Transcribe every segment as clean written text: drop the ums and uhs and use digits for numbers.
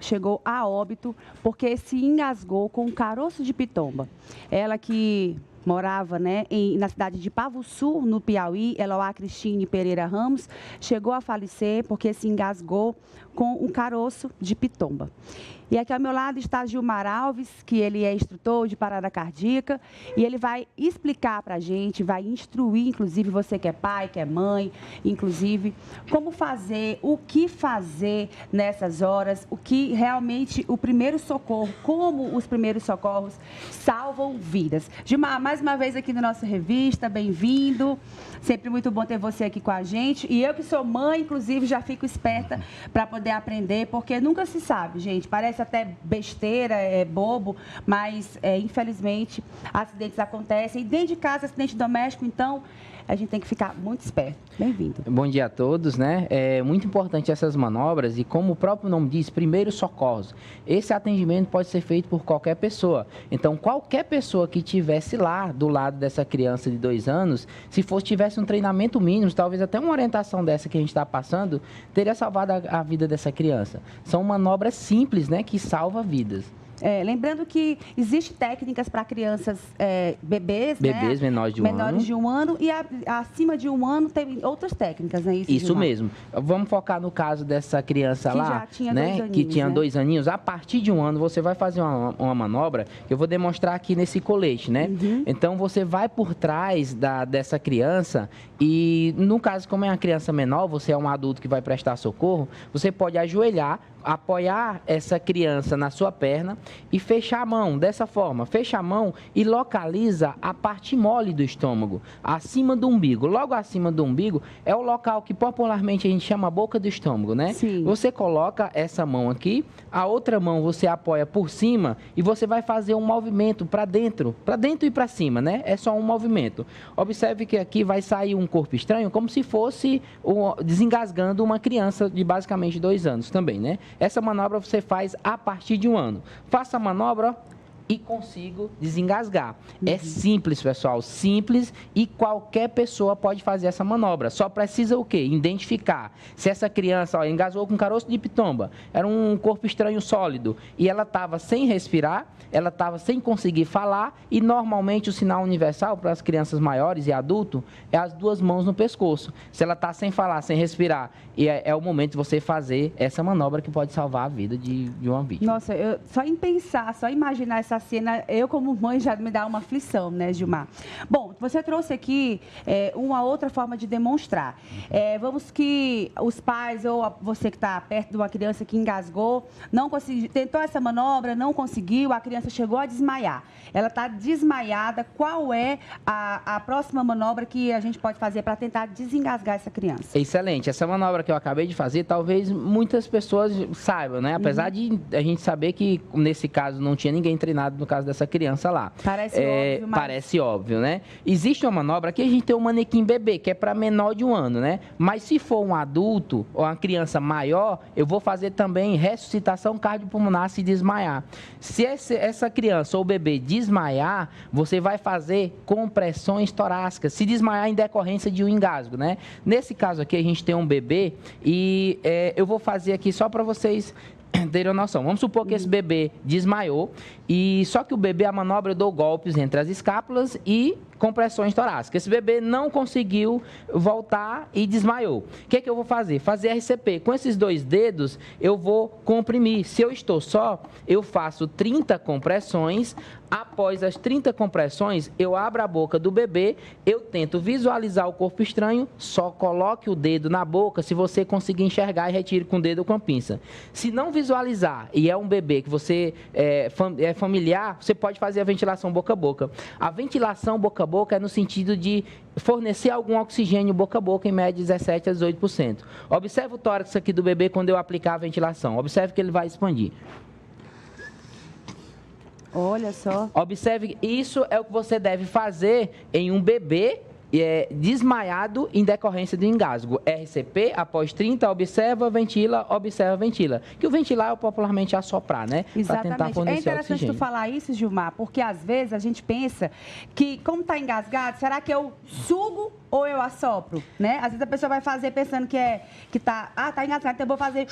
chegou a óbito porque se engasgou com um caroço de pitomba. Ela que morava, né, na cidade de Pavussu, no Piauí, Eloá Cristine Pereira Ramos, chegou a falecer porque se engasgou com um caroço de pitomba. E aqui ao meu lado está Gilmar Alves, que ele é instrutor de parada cardíaca, e ele vai explicar para a gente, vai instruir, inclusive você que é pai, que é mãe, inclusive, como fazer, o que fazer nessas horas, o que realmente, o primeiro socorro, como os primeiros socorros salvam vidas. Gilmar, mais uma vez aqui na nossa revista, bem-vindo. Sempre muito bom ter você aqui com a gente. E eu que sou mãe, inclusive, já fico esperta para poder aprender, porque nunca se sabe, gente. Parece até besteira, é bobo, mas, infelizmente, acidentes acontecem. E dentro de casa, acidente doméstico, então, a gente tem que ficar muito esperto. Bem-vindo. Bom dia a todos, né? É muito importante essas manobras e, como o próprio nome diz, primeiros socorros. Esse atendimento pode ser feito por qualquer pessoa. Então, qualquer pessoa que estivesse lá do lado dessa criança de 2 anos, se tivesse um treinamento mínimo, talvez até uma orientação dessa que a gente está passando, teria salvado a vida dessa criança. São manobras simples, né, que salvam vidas. Lembrando que existem técnicas para crianças bebês, né? menores de um ano e acima de 1 ano tem outras técnicas, né? Isso mesmo. Vamos focar no caso dessa criança que lá, já tinha né? 2 aninhos, que tinha 2 aninhos. A partir de 1 ano você vai fazer uma manobra que eu vou demonstrar aqui nesse colete, né? Então você vai por trás dessa criança e, no caso, como é uma criança menor, você é um adulto que vai prestar socorro, você pode ajoelhar, apoiar essa criança na sua perna e fechar a mão dessa forma. Fecha a mão e localiza a parte mole do estômago, acima do umbigo. Logo acima do umbigo é o local que popularmente a gente chama a boca do estômago, né? Sim. Você coloca essa mão aqui, a outra mão você apoia por cima e você vai fazer um movimento para dentro e para cima, né? É só um movimento. Observe que aqui vai sair um corpo estranho como se fosse desengasgando uma criança de basicamente 2 anos também, né? Essa manobra você faz a partir de 1 ano. Faça a manobra e consigo desengasgar. É simples, pessoal, simples e qualquer pessoa pode fazer essa manobra. Só precisa o quê? Identificar. Se essa criança engasgou com caroço de pitomba, era um corpo estranho sólido e ela estava sem respirar, ela estava sem conseguir falar e normalmente o sinal universal para as crianças maiores e adultos é as 2 mãos no pescoço. Se ela está sem falar, sem respirar, e é o momento de você fazer essa manobra que pode salvar a vida de uma vítima. Nossa, só em pensar, só imaginar essa cena, eu como mãe já me dá uma aflição, né, Gilmar? Bom, você trouxe aqui uma outra forma de demonstrar. Vamos que os pais ou você que está perto de uma criança que engasgou, não conseguiu, tentou essa manobra, não conseguiu, a criança chegou a desmaiar. Ela está desmaiada, qual é a próxima manobra que a gente pode fazer para tentar desengasgar essa criança? Excelente. Essa manobra que eu acabei de fazer, talvez muitas pessoas saibam, né? Apesar de a gente saber que, nesse caso, não tinha ninguém treinado no caso dessa criança lá. Parece óbvio, mas... Parece óbvio, né? Existe uma manobra que a gente tem um manequim bebê, que é para menor de 1 ano, né? Mas se for um adulto ou uma criança maior, eu vou fazer também ressuscitação cardiopulmonar se desmaiar. Se essa criança ou bebê desmaiar, você vai fazer compressões torácicas, se desmaiar em decorrência de um engasgo, né? Nesse caso aqui, a gente tem um bebê e eu vou fazer aqui só para vocês terem noção. Vamos supor que esse bebê desmaiou e só que o bebê, a manobra, eu dou golpes entre as escápulas e compressões torácicas. Esse bebê não conseguiu voltar e desmaiou. O que eu vou fazer? Fazer RCP. Com esses 2 dedos, eu vou comprimir. Se eu estou só, eu faço 30 compressões. Após as 30 compressões, eu abro a boca do bebê, eu tento visualizar o corpo estranho, só coloque o dedo na boca se você conseguir enxergar e retire com o dedo ou com a pinça. Se não visualizar e é um bebê que você é familiar, você pode fazer a ventilação boca a boca. A ventilação boca a boca é no sentido de fornecer algum oxigênio boca a boca, em média 17% a 18%. Observe o tórax aqui do bebê quando eu aplicar a ventilação. Observe que ele vai expandir. Olha só. Observe, isso é o que você deve fazer em um bebê desmaiado em decorrência do engasgo. RCP, após 30, observa, ventila, que o ventilar é popularmente assoprar, né? Exatamente. Para tentar fornecer interessante oxigênio. tu falar isso, Gilmar, porque às vezes a gente pensa que, como está engasgado, será que eu sugo ou eu assopro, né? Às vezes a pessoa vai fazer pensando que tá engasgado, então eu vou fazer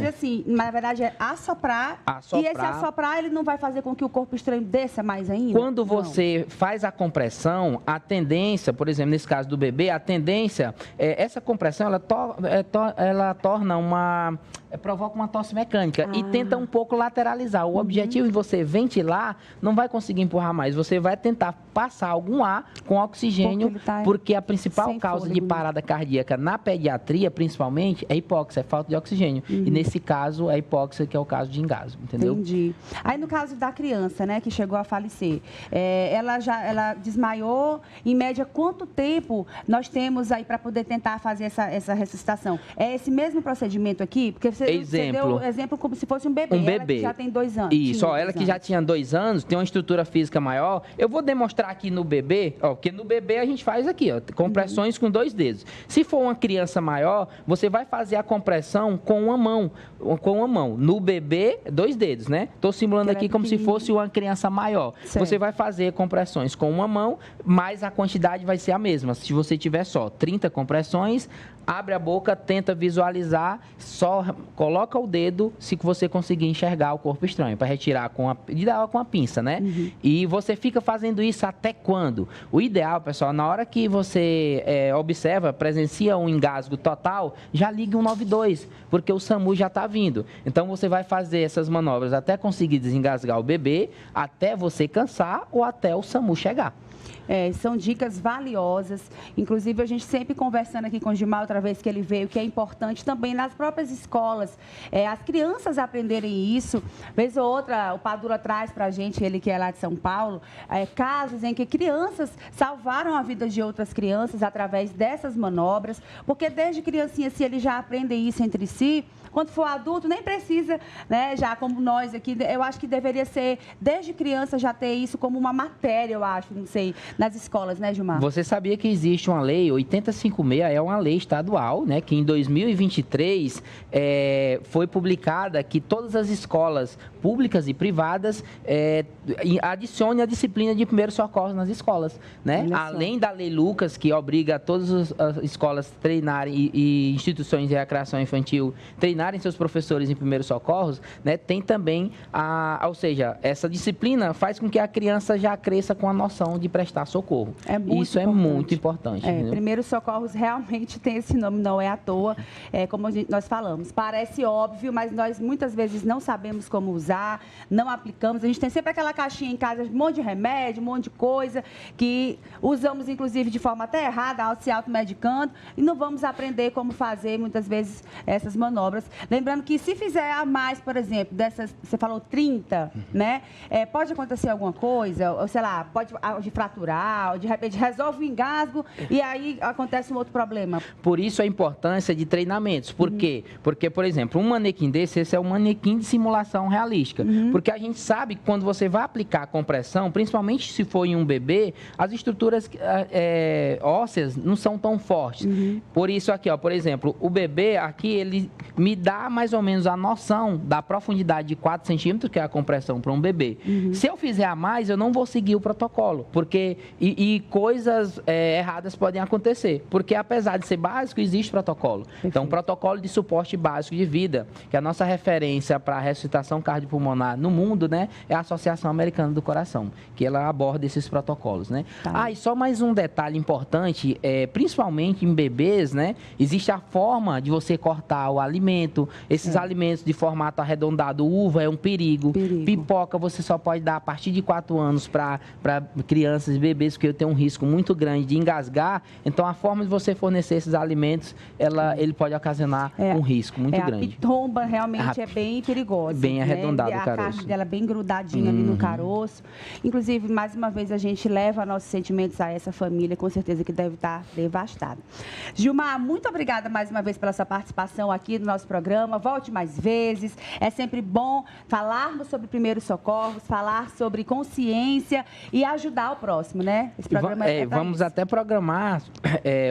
assim. Mas, na verdade, é assoprar. E esse assoprar, ele não vai fazer com que o corpo estranho desça mais ainda? Quando você faz a compressão, a tendência, por exemplo, nesse caso do bebê, a tendência, essa compressão, ela torna provoca uma tosse mecânica e tenta um pouco lateralizar. O objetivo de você ventilar não vai conseguir empurrar mais. Você vai tentar passar algum ar com oxigênio, porque a principal causa de parada cardíaca na pediatria, principalmente, é hipóxia, é falta de oxigênio. E nesse caso, é hipóxia, que é o caso de engasgo, entendeu? Entendi. Aí no caso da criança, né, que chegou a falecer, ela desmaiou, em média, quanto tempo nós temos aí para poder tentar fazer essa ressuscitação? É esse mesmo procedimento aqui? Porque você deu exemplo como se fosse um bebê. Ela que já tem 2 anos. Isso, ela que já tinha 2 anos, tem uma estrutura física maior. Eu vou demonstrar aqui no bebê, porque no bebê a gente faz aqui, compressões com 2 dedos. Se for uma criança maior, você vai fazer a compressão com uma mão. No bebê, 2 dedos, né? Estou simulando aqui como se fosse uma criança maior. Certo. Você vai fazer compressões com uma mão, mas a quantidade vai ser a mesma. Se você tiver só 30 compressões, abre a boca, tenta visualizar, só coloca o dedo se você conseguir enxergar o corpo estranho, para retirar com a pinça, né? E você fica fazendo isso até quando? O ideal, pessoal, na hora que você observa, presencia um engasgo total, já liga 192, porque o SAMU já está vindo. Então, você vai fazer essas manobras até conseguir desengasgar o bebê, até você cansar ou até o SAMU chegar. São dicas valiosas. Inclusive, a gente sempre conversando aqui com o Gilmar, outra vez que ele veio, que é importante também nas próprias escolas, as crianças aprenderem isso. Vez ou outra, o Padura traz para a gente, ele que é lá de São Paulo, casos em que crianças salvaram a vida de outras crianças através dessas manobras, porque desde criancinha, se eles já aprendem isso entre si, quando for adulto, nem precisa, né, já como nós aqui, eu acho que deveria ser, desde criança, já ter isso como uma matéria, eu acho, não sei, nas escolas, né, Gilmar? Você sabia que existe uma lei, 8056, é uma lei estadual, né, que em 2023 foi publicada que todas as escolas públicas e privadas adicione a disciplina de primeiros socorros nas escolas, né? Além da lei Lucas, que obriga todas as escolas treinarem e instituições de recreação infantil treinarem seus professores em primeiros socorros, né? Tem também ou seja, essa disciplina faz com que a criança já cresça com a noção de prestar socorro. Isso é muito importante. Primeiros socorros realmente tem esse nome, não é à toa, como nós falamos. Parece óbvio, mas nós muitas vezes não sabemos como usar, não aplicamos. A gente tem sempre aquela caixinha em casa, um monte de remédio, um monte de coisa, que usamos, inclusive, de forma até errada, se automedicando, e não vamos aprender como fazer, muitas vezes, essas manobras. Lembrando que se fizer a mais, por exemplo, dessas, você falou 30, né? Pode acontecer alguma coisa, ou sei lá, pode fraturar, ou de repente resolve o engasgo e aí acontece um outro problema. Por isso a importância de treinamentos. Por quê? Porque, por exemplo, um manequim desse, esse é um manequim de simulação realística. Porque a gente sabe que quando você vai aplicar a compressão, principalmente se for em um bebê, as estruturas ósseas não são tão fortes. Por isso aqui, ó, por exemplo, o bebê aqui, ele me dá mais ou menos a noção da profundidade de 4 centímetros, que é a compressão para um bebê. Se eu fizer a mais, eu não vou seguir o protocolo, porque coisas erradas podem acontecer, porque apesar de ser básico, existe protocolo. Perfeito. Então, o protocolo de suporte básico de vida, que é a nossa referência para a ressuscitação cardiopulmonar no mundo, né, é a Associação Americana do Coração, que ela aborda esses protocolos, né? E só mais um detalhe importante, principalmente em bebês, né, existe a forma de você cortar o alimento, esses alimentos de formato arredondado, uva é um perigo. Pipoca você só pode dar a partir de 4 anos para crianças e bebês, porque tem um risco muito grande de engasgar. Então, a forma de você fornecer esses alimentos, ele pode ocasionar um risco muito grande. A pitomba realmente é bem perigosa. Bem arredondado, o caroço. A carne dela bem grudadinha ali no caroço. Inclusive, mais uma vez, a gente leva nossos sentimentos a essa família, com certeza que deve estar devastada. Gilmar, muito obrigada mais uma vez pela sua participação aqui no nosso programa. Volte mais vezes. É sempre bom falarmos sobre primeiros socorros, falar sobre consciência e ajudar o próximo, né? Esse programa vamos até programar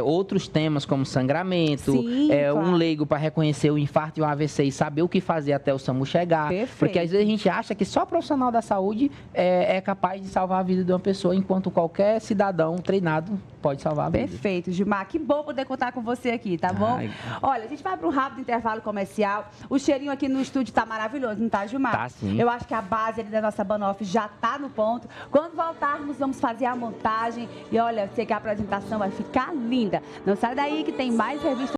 outros temas como sangramento, um leigo para reconhecer o infarto e o AVC e saber o que fazer até o SAMU chegar. Perfeito. Porque às vezes a gente acha que só profissional da saúde é capaz de salvar a vida de uma pessoa, enquanto qualquer cidadão treinado pode salvar a vida. Perfeito, Gilmar. Que bom poder contar com você aqui, tá bom? Ai. Olha, a gente vai para um rápido intervalo comercial. O cheirinho aqui no estúdio tá maravilhoso, não tá, Gilmar? Tá, sim. Eu acho que a base ali da nossa banoffee já tá no ponto. Quando voltarmos, vamos fazer a montagem. E olha, sei que a apresentação vai ficar linda. Não sai daí que tem mais revista.